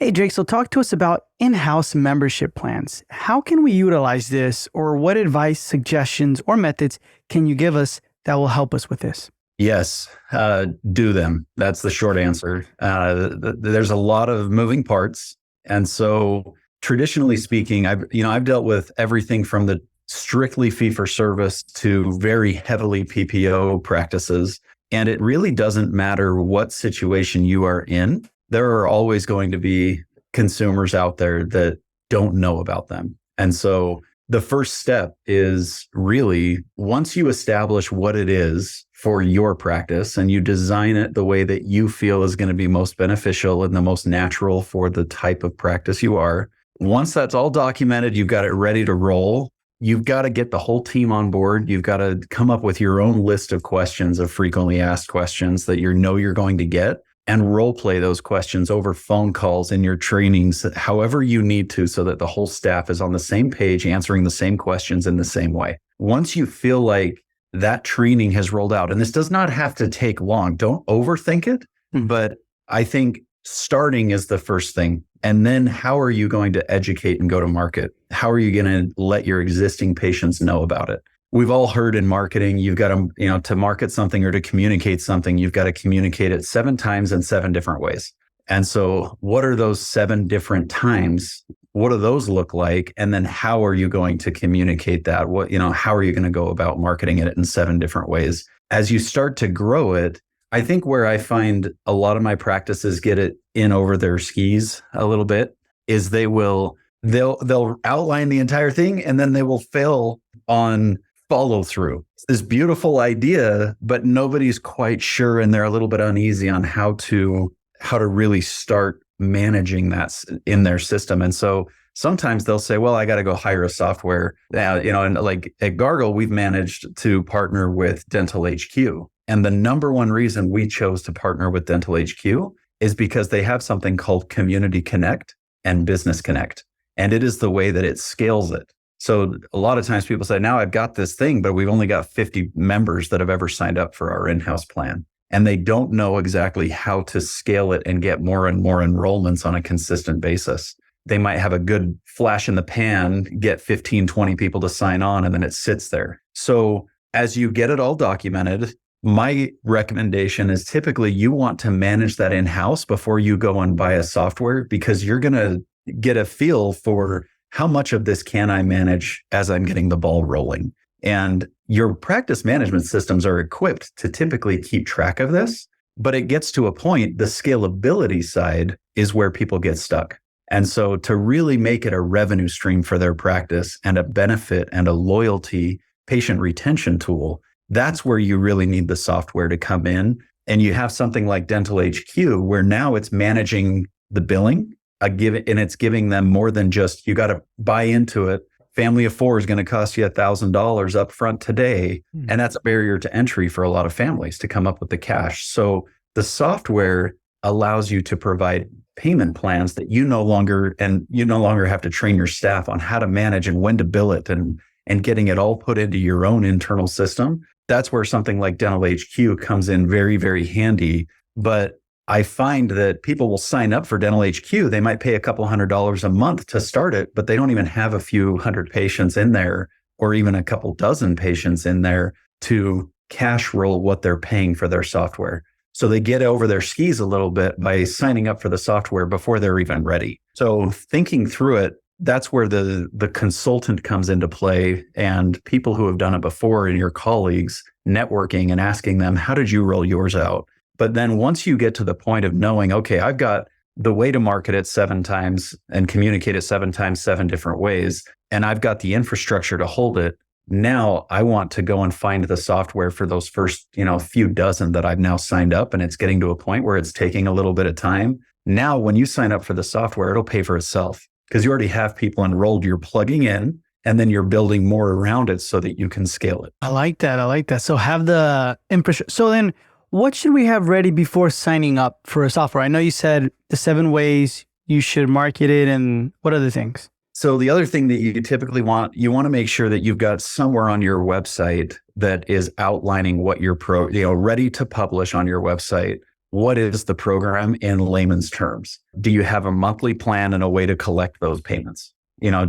Hey, Jake, so talk to us about in-house membership plans. How can we utilize this, or what advice, suggestions, or methods can you give us that will help us with this? Yes, do them. That's the short answer. There's a lot of moving parts. And so traditionally speaking, I've dealt with everything from the strictly fee for service to very heavily PPO practices. And it really doesn't matter what situation you are in. There are always going to be consumers out there that don't know about them. And so the first step is really once you establish what it is for your practice and you design it the way that you feel is going to be most beneficial and the most natural for the type of practice you are. Once that's all documented, you've got it ready to roll. You've got to get the whole team on board. You've got to come up with your own list of questions, of frequently asked questions that you're going to get, and role play those questions over phone calls in your trainings, however you need to, so that the whole staff is on the same page, answering the same questions in the same way. Once you feel like that training has rolled out, and this does not have to take long, don't overthink it, but I think starting is the first thing. And then how are you going to educate and go to market? How are you going to let your existing patients know about it? We've all heard in marketing, you've got to market something or to communicate something, you've got to communicate it 7 times in 7 different ways. And so what are those 7 different times? What do those look like? And then how are you going to communicate that? How are you going to go about marketing it in 7 different ways? As you start to grow it, I think where I find a lot of my practices get it in over their skis a little bit is they'll outline the entire thing and then they will fail on follow through. It's this beautiful idea, but nobody's quite sure and they're a little bit uneasy on how to really start managing that in their system. And so sometimes they'll say, well, I got to go hire a software. And like at Gargle, we've managed to partner with Dental HQ. And the number one reason we chose to partner with Dental HQ is because they have something called Community Connect and Business Connect. And it is the way that it scales it. So a lot of times people say, now I've got this thing, but we've only got 50 members that have ever signed up for our in-house plan. And they don't know exactly how to scale it and get more and more enrollments on a consistent basis. They might have a good flash in the pan, get 15, 20 people to sign on, and then it sits there. So as you get it all documented, my recommendation is typically you want to manage that in-house before you go and buy a software, because you're going to get a feel for how much of this can I manage as I'm getting the ball rolling. And your practice management systems are equipped to typically keep track of this, but it gets to a point, the scalability side is where people get stuck. And so to really make it a revenue stream for their practice and a benefit and a loyalty patient retention tool, that's where you really need the software to come in. And you have something like Dental HQ, where now it's managing the billing, and it's giving them more than just, you got to buy into it. Family of 4 is going to cost you $1,000 up front today. And that's a barrier to entry for a lot of families to come up with the cash. So the software allows you to provide payment plans that you no longer have to train your staff on how to manage and when to bill it and getting it all put into your own internal system. That's where something like Dental HQ comes in very, very handy. But I find that people will sign up for Dental HQ. They might pay a couple $100 a month to start it, but they don't even have a few hundred patients in there or even a couple dozen patients in there to cash roll what they're paying for their software. So they get over their skis a little bit by signing up for the software before they're even ready. So thinking through it, that's where the consultant comes into play, and people who have done it before and your colleagues networking and asking them, how did you roll yours out? But then once you get to the point of knowing, okay, I've got the way to market it 7 times and communicate it 7 times, 7 different ways, and I've got the infrastructure to hold it. Now I want to go and find the software for those first, few dozen that I've now signed up, and it's getting to a point where it's taking a little bit of time. Now, when you sign up for the software, it'll pay for itself because you already have people enrolled. You're plugging in, and then you're building more around it so that you can scale it. I like that. So have the infrastructure. So then what should we have ready before signing up for a software? I know you said the 7 ways you should market it, and what other things? So the other thing that you typically want to make sure that you've got somewhere on your website that is outlining what you're ready to publish on your website, what is the program in layman's terms? Do you have a monthly plan and a way to collect those payments?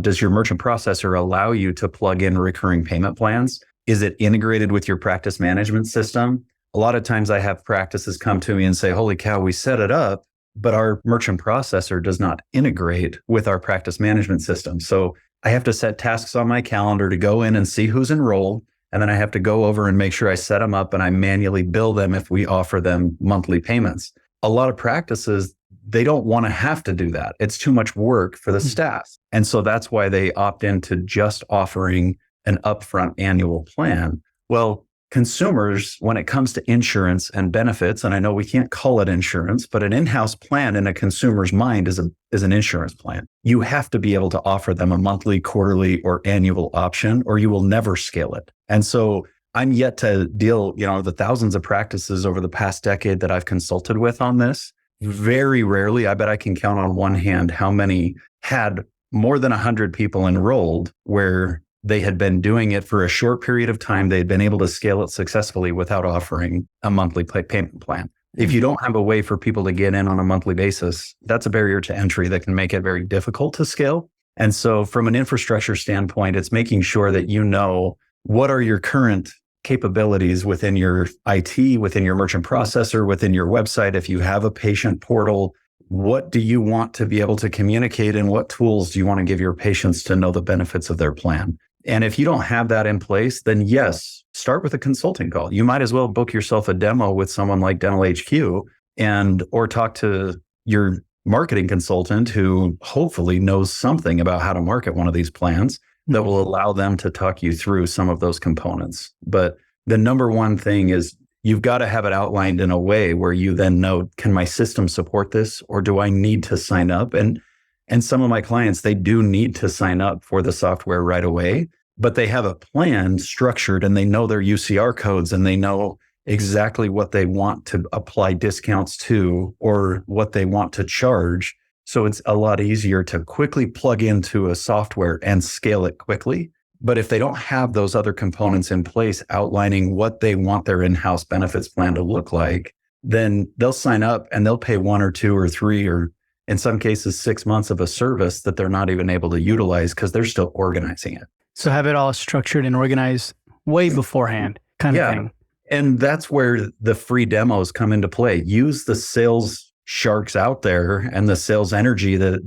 Does your merchant processor allow you to plug in recurring payment plans? Is it integrated with your practice management system? A lot of times I have practices come to me and say, holy cow, we set it up, but our merchant processor does not integrate with our practice management system. So I have to set tasks on my calendar to go in and see who's enrolled. And then I have to go over and make sure I set them up and I manually bill them if we offer them monthly payments. A lot of practices, they don't want to have to do that. It's too much work for the staff. And so that's why they opt into just offering an upfront annual plan. Well, consumers, when it comes to insurance and benefits, and I know we can't call it insurance, but an in-house plan in a consumer's mind is an insurance plan. You have to be able to offer them a monthly, quarterly, or annual option, or you will never scale it. And so I'm yet to deal, the thousands of practices over the past decade that I've consulted with on this. Very rarely, I bet I can count on one hand how many had more than 100 people enrolled where they had been doing it for a short period of time. They'd been able to scale it successfully without offering a monthly payment plan. If you don't have a way for people to get in on a monthly basis, that's a barrier to entry that can make it very difficult to scale. And so from an infrastructure standpoint, it's making sure that you know what are your current capabilities within your IT, within your merchant processor, within your website. If you have a patient portal, what do you want to be able to communicate and what tools do you want to give your patients to know the benefits of their plan? And if you don't have that in place, then yes, start with a consulting call. You might as well book yourself a demo with someone like Dental HQ or talk to your marketing consultant who hopefully knows something about how to market one of these plans that will allow them to talk you through some of those components. But the number one thing is you've got to have it outlined in a way where you then know, can my system support this or do I need to sign up? And some of my clients, they do need to sign up for the software right away, but they have a plan structured and they know their UCR codes and they know exactly what they want to apply discounts to or what they want to charge. So it's a lot easier to quickly plug into a software and scale it quickly. But if they don't have those other components in place outlining what they want their in-house benefits plan to look like, then they'll sign up and they'll pay 1 or 2 or 3 or in some cases 6 months of a service that they're not even able to utilize because they're still organizing it. So have it all structured and organized way beforehand kind of thing. And that's where the free demos come into play. Use the sales sharks out there and the sales energy that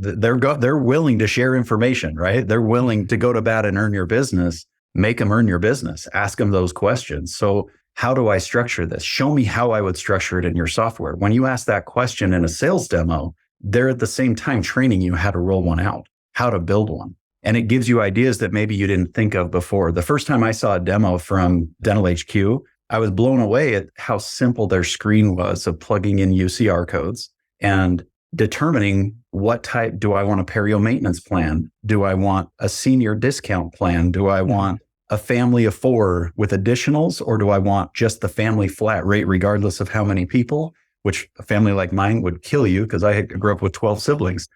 they're willing to share information, right? They're willing to go to bat and earn your business, make them earn your business, ask them those questions. So how do I structure this? Show me how I would structure it in your software. When you ask that question in a sales demo, they're at the same time training you how to roll one out, how to build one. And it gives you ideas that maybe you didn't think of before. The first time I saw a demo from Dental HQ, I was blown away at how simple their screen was of plugging in UCR codes and determining what type. Do I want a perio maintenance plan? Do I want a senior discount plan? Do I want a family of 4 with additionals? Or do I want just the family flat rate regardless of how many people? Which a family like mine would kill you because I grew up with 12 siblings.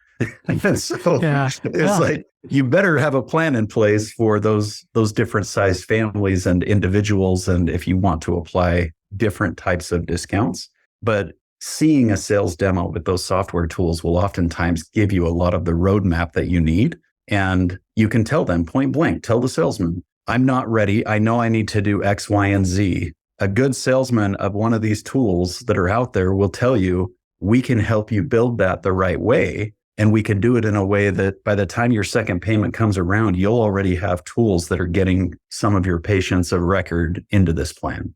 So it's like, you better have a plan in place for those different sized families and individuals. And if you want to apply different types of discounts, but seeing a sales demo with those software tools will oftentimes give you a lot of the roadmap that you need. And you can tell them point blank, tell the salesman, I'm not ready. I know I need to do X, Y, and Z. A good salesman of one of these tools that are out there will tell you, we can help you build that the right way. And we can do it in a way that by the time your second payment comes around, you'll already have tools that are getting some of your patients of record into this plan.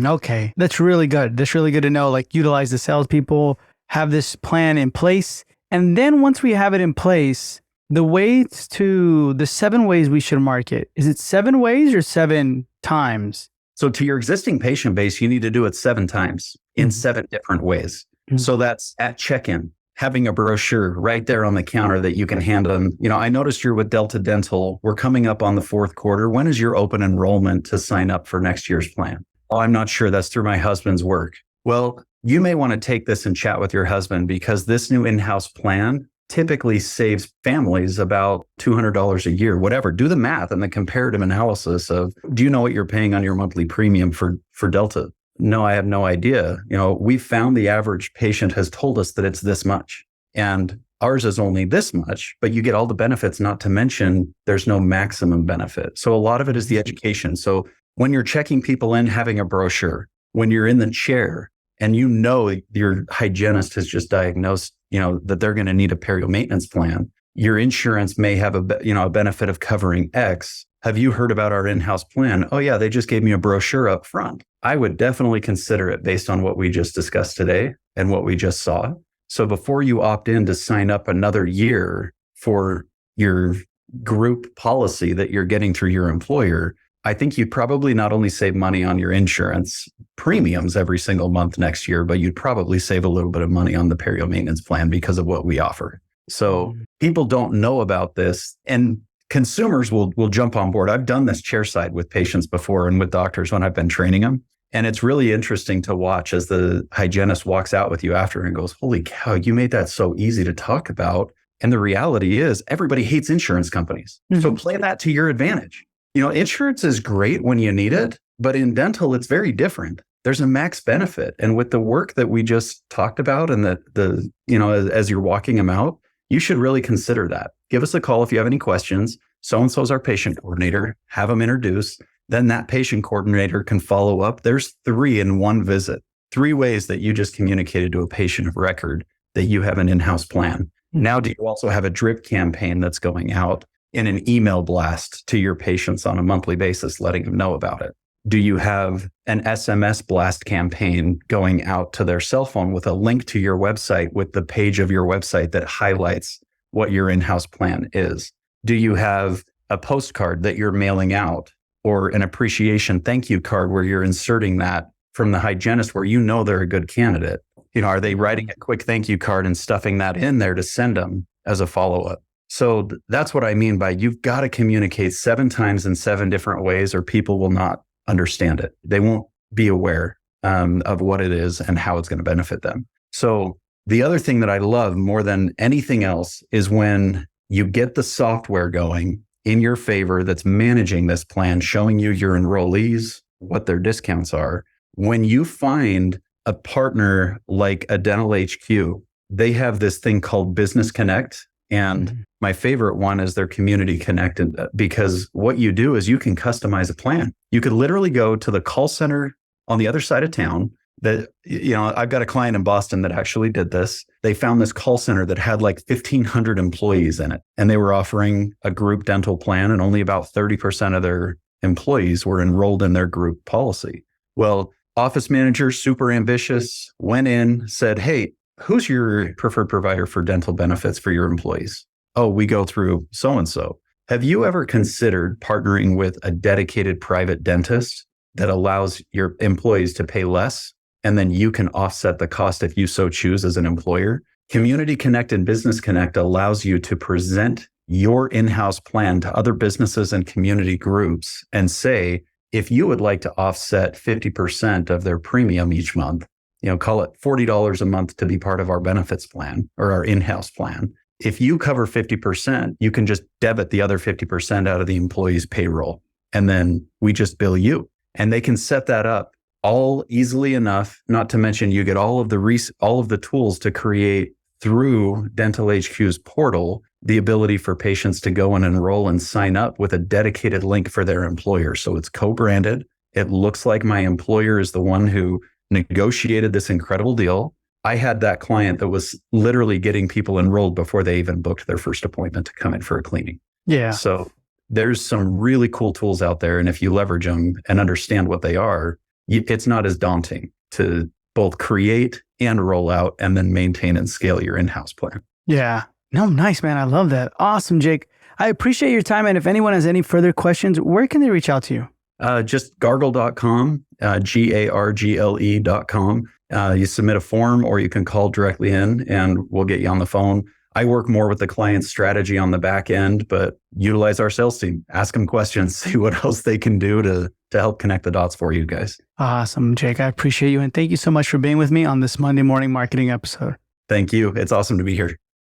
Okay. That's really good. That's really good to know, like utilize the salespeople, have this plan in place. And then once we have it in place, the ways to the 7 ways we should market, is it 7 ways or 7 times? So to your existing patient base, you need to do it 7 times in 7 different ways. So that's at check-in, having a brochure right there on the counter that you can hand them. I noticed you're with Delta Dental. We're coming up on the 4th quarter. When is your open enrollment to sign up for next year's plan? Oh, I'm not sure. That's through my husband's work. Well, you may want to take this and chat with your husband because this new in-house plan typically saves families about $200 a year, whatever. Do the math and the comparative analysis of, do you know what you're paying on your monthly premium for Delta? no, I have no idea. We found the average patient has told us that it's this much. And ours is only this much, but you get all the benefits, not to mention there's no maximum benefit. So a lot of it is the education. So when you're checking people in, having a brochure, when you're in the chair and your hygienist has just diagnosed, that they're going to need a perio maintenance plan, your insurance may have a benefit of covering X. Have you heard about our in-house plan? Oh yeah, they just gave me a brochure up front. I would definitely consider it based on what we just discussed today and what we just saw. So before you opt in to sign up another year for your group policy that you're getting through your employer, I think you'd probably not only save money on your insurance premiums every single month next year, but you'd probably save a little bit of money on the perio maintenance plan because of what we offer. So people don't know about this, and consumers will jump on board. I've done this chairside with patients before and with doctors when I've been training them. And it's really interesting to watch as the hygienist walks out with you after and goes, holy cow, you made that so easy to talk about. And the reality is everybody hates insurance companies. Mm-hmm. So play that to your advantage. Insurance is great when you need it, but in dental, it's very different. There's a max benefit. And with the work that we just talked about and as you're walking them out, you should really consider that. Give us a call if you have any questions. So-and-so is our patient coordinator. Have them introduce. Then that patient coordinator can follow up. There's 3 in one visit, 3 ways that you just communicated to a patient of record that you have an in-house plan. Now, do you also have a drip campaign that's going out in an email blast to your patients on a monthly basis, letting them know about it? Do you have an SMS blast campaign going out to their cell phone with a link to your website with the page of your website that highlights what your in-house plan is? Do you have a postcard that you're mailing out or an appreciation thank you card where you're inserting that from the hygienist where they're a good candidate? Are they writing a quick thank you card and stuffing that in there to send them as a follow-up? So that's what I mean by you've got to communicate 7 times in 7 different ways or people will not understand it. They won't be aware of what it is and how it's going to benefit them. So the other thing that I love more than anything else is when you get the software going in your favor that's managing this plan, showing you your enrollees, what their discounts are. When you find a partner like a Dental HQ, they have this thing called Business Connect. And my favorite one is their Community Connect, because what you do is you can customize a plan. You could literally go to the call center on the other side of town. I've got a client in Boston that actually did this. They found this call center that had like 1,500 employees in it, and they were offering a group dental plan, and only about 30% of their employees were enrolled in their group policy. Well, office manager, super ambitious, went in, said, hey, who's your preferred provider for dental benefits for your employees? Oh, we go through so-and-so. Have you ever considered partnering with a dedicated private dentist that allows your employees to pay less, and then you can offset the cost if you so choose as an employer? Community Connect and Business Connect allows you to present your in-house plan to other businesses and community groups and say, if you would like to offset 50% of their premium each month, call it $40 a month to be part of our benefits plan or our in-house plan. If you cover 50%, you can just debit the other 50% out of the employee's payroll, and then we just bill you. And they can set that up all easily enough, not to mention you get all of the tools to create through Dental HQ's portal, the ability for patients to go and enroll and sign up with a dedicated link for their employer. So it's co-branded. It looks like my employer is the one who negotiated this incredible deal. I had that client that was literally getting people enrolled before they even booked their first appointment to come in for a cleaning. Yeah. So there's some really cool tools out there. And if you leverage them and understand what they are, it's not as daunting to both create and roll out and then maintain and scale your in-house plan. Yeah. No, nice, man. I love that. Awesome, Jake. I appreciate your time. And if anyone has any further questions, where can they reach out to you? Just gargle.com, gargle.com. You submit a form or you can call directly in and we'll get you on the phone. I work more with the client's strategy on the back end, but utilize our sales team. Ask them questions, see what else they can do to help connect the dots for you guys. Awesome, Jake. I appreciate you. And thank you so much for being with me on this Monday morning marketing episode. Thank you. It's awesome to be here.